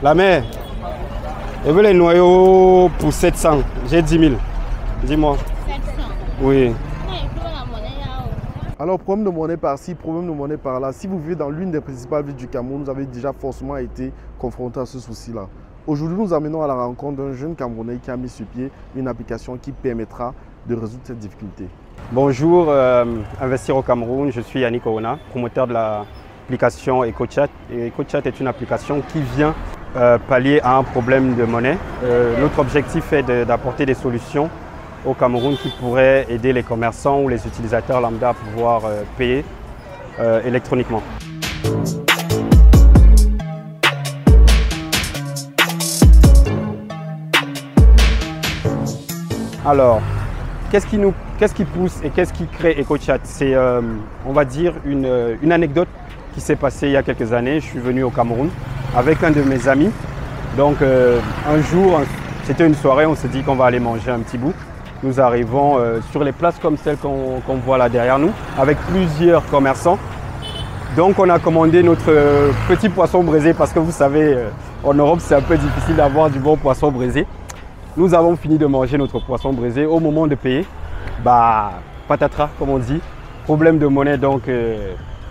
La mère, je veux les noyaux pour 700. J'ai 10 000. Dis-moi. 700. Oui. Alors, problème de monnaie par-ci, problème de monnaie par-là. Si vous vivez dans l'une des principales villes du Cameroun, vous avez déjà forcément été confronté à ce souci-là. Aujourd'hui, nous amenons à la rencontre d'un jeune Camerounais qui a mis sur pied une application qui permettra de résoudre cette difficulté. Bonjour, Investir au Cameroun, je suis Yannick Orona, promoteur de l'application EcoChat. EcoChat est une application qui vient pallier à un problème de monnaie. Notre objectif est d'apporter des solutions au Cameroun qui pourraient aider les commerçants ou les utilisateurs lambda à pouvoir payer électroniquement. Alors, qu'est-ce qui pousse et qu'est-ce qui crée EcoChat? C'est, on va dire, une anecdote qui s'est passée il y a quelques années. Je suis venu au Cameroun avec un de mes amis. Donc, un jour, c'était une soirée, on s'est dit qu'on va aller manger un petit bout. Nous arrivons sur les places comme celles qu'on voit là derrière nous, avec plusieurs commerçants. Donc, on a commandé notre petit poisson braisé parce que vous savez, en Europe, c'est un peu difficile d'avoir du bon poisson braisé. Nous avons fini de manger notre poisson braisé. Au moment de payer, bah, patatras, comme on dit, problème de monnaie. Donc,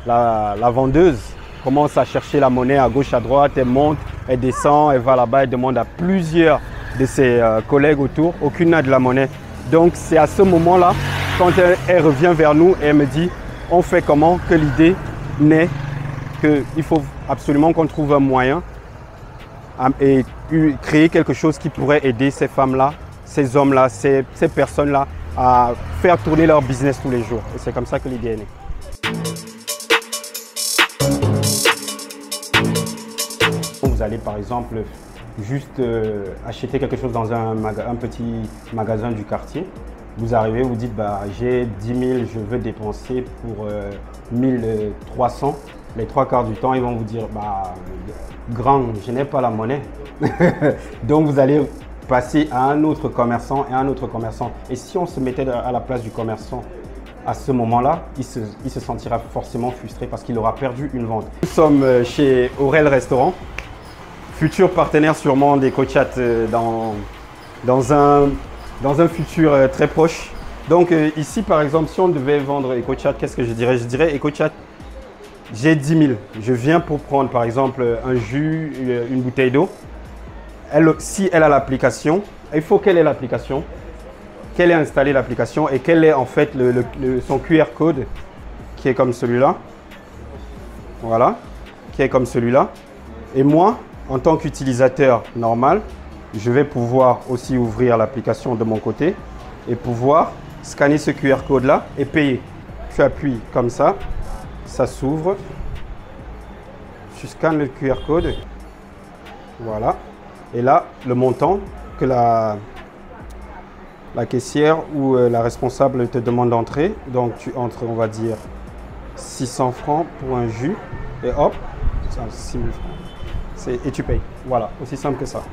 la vendeuse commence à chercher la monnaie à gauche, à droite. Elle monte, elle descend, elle va là-bas, elle demande à plusieurs de ses collègues autour. Aucune n'a de la monnaie. Donc, c'est à ce moment-là, quand elle revient vers nous et elle me dit, on fait comment, que l'idée naît, qu'il faut absolument qu'on trouve un moyen et créer quelque chose qui pourrait aider ces femmes-là, ces hommes-là, ces personnes-là à faire tourner leur business tous les jours. Et c'est comme ça que l'idée est née. Vous allez par exemple juste acheter quelque chose dans un petit magasin du quartier. Vous arrivez, vous dites bah, j'ai 10 000, je veux dépenser pour 1300. Les trois quarts du temps, ils vont vous dire bah, grand, je n'ai pas la monnaie. Donc vous allez passer à un autre commerçant et à un autre commerçant. Et si on se mettait à la place du commerçant à ce moment-là, il se sentira forcément frustré parce qu'il aura perdu une vente. Nous sommes chez Aurel Restaurant, futur partenaire sûrement d'EcoChat dans un futur très proche. Donc ici par exemple, si on devait vendre EcoChat, qu'est-ce que je dirais? Je dirais EcoChat, j'ai 10 000. Je viens pour prendre par exemple un jus, une bouteille d'eau. Si elle a l'application, il faut qu'elle ait l'application, qu'elle ait installé l'application et qu'elle ait en fait son QR code qui est comme celui-là. Voilà, qui est comme celui-là. Et moi, en tant qu'utilisateur normal, je vais pouvoir aussi ouvrir l'application de mon côté et pouvoir scanner ce QR code-là et payer. Tu appuies comme ça, ça s'ouvre. Tu scannes le QR code. Voilà. Et là, le montant que la caissière ou la responsable te demande d'entrer. Donc, tu entres, on va dire, 600 francs pour un jus. Et hop, ça, 6 000 francs. Et tu payes. Voilà, aussi simple que ça.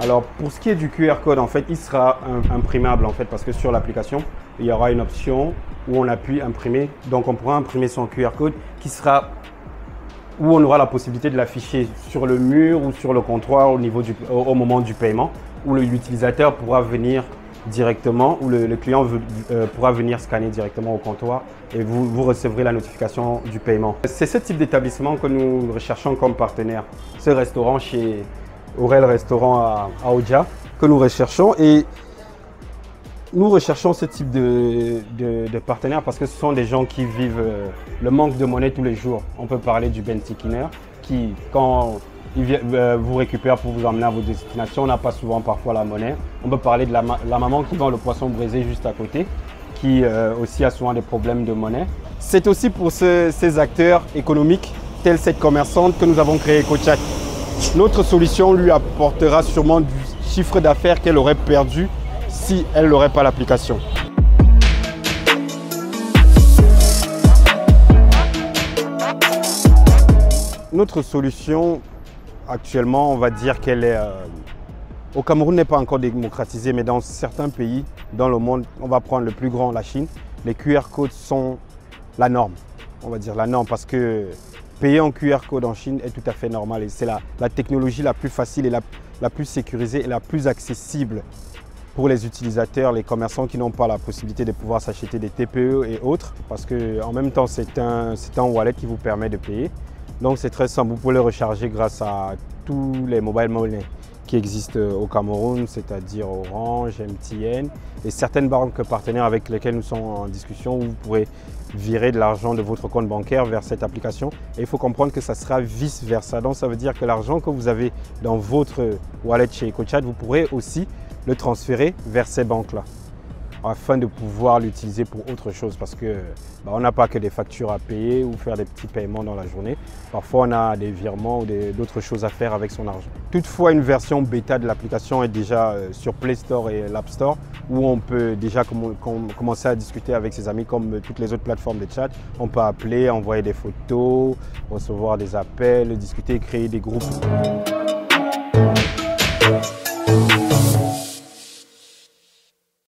Alors, pour ce qui est du QR code, en fait, il sera imprimable, en fait, parce que sur l'application, il y aura une option où on appuie imprimer. Donc, on pourra imprimer son QR code où on aura la possibilité de l'afficher sur le mur ou sur le comptoir au moment du paiement, où l'utilisateur pourra venir directement, ou le client pourra venir scanner directement au comptoir et vous recevrez la notification du paiement. C'est ce type d'établissement que nous recherchons comme partenaire. Ce restaurant chez Aurel Restaurant à Oja que nous recherchons, et nous recherchons ce type de partenaires parce que ce sont des gens qui vivent le manque de monnaie tous les jours. On peut parler du Bentikiner qui, quand il vous récupère pour vous emmener à vos destinations, n'a pas souvent parfois la monnaie. On peut parler de la maman qui vend le poisson braisé juste à côté, qui aussi a souvent des problèmes de monnaie. C'est aussi pour ces acteurs économiques, tels cette commerçante, que nous avons créé EcoChat. Notre solution lui apportera sûrement du chiffre d'affaires qu'elle aurait perdu si elle n'aurait pas l'application. Notre solution, actuellement, on va dire qu'elle est... au Cameroun, n'est pas encore démocratisée, mais dans certains pays dans le monde, on va prendre le plus grand, la Chine, les QR codes sont la norme. on va dire la norme, parce que payer en QR code en Chine est tout à fait normal et c'est la technologie la plus facile et la plus sécurisée et la plus accessible pour les utilisateurs, les commerçants qui n'ont pas la possibilité de pouvoir s'acheter des TPE et autres, parce qu'en même temps, c'est un wallet qui vous permet de payer. Donc c'est très simple, vous pouvez le recharger grâce à tous les mobile money qui existent au Cameroun, c'est-à-dire Orange, MTN et certaines banques partenaires avec lesquelles nous sommes en discussion où vous pourrez virer de l'argent de votre compte bancaire vers cette application. Et il faut comprendre que ça sera vice-versa. Donc ça veut dire que l'argent que vous avez dans votre wallet chez EcoChat, vous pourrez aussi le transférer vers ces banques-là afin de pouvoir l'utiliser pour autre chose parce que on n'a pas que des factures à payer ou faire des petits paiements dans la journée. Parfois, on a des virements ou d'autres choses à faire avec son argent. Toutefois, une version bêta de l'application est déjà sur Play Store et l'App Store où on peut déjà commencer à discuter avec ses amis comme toutes les autres plateformes de chat. On peut appeler, envoyer des photos, recevoir des appels, discuter, créer des groupes.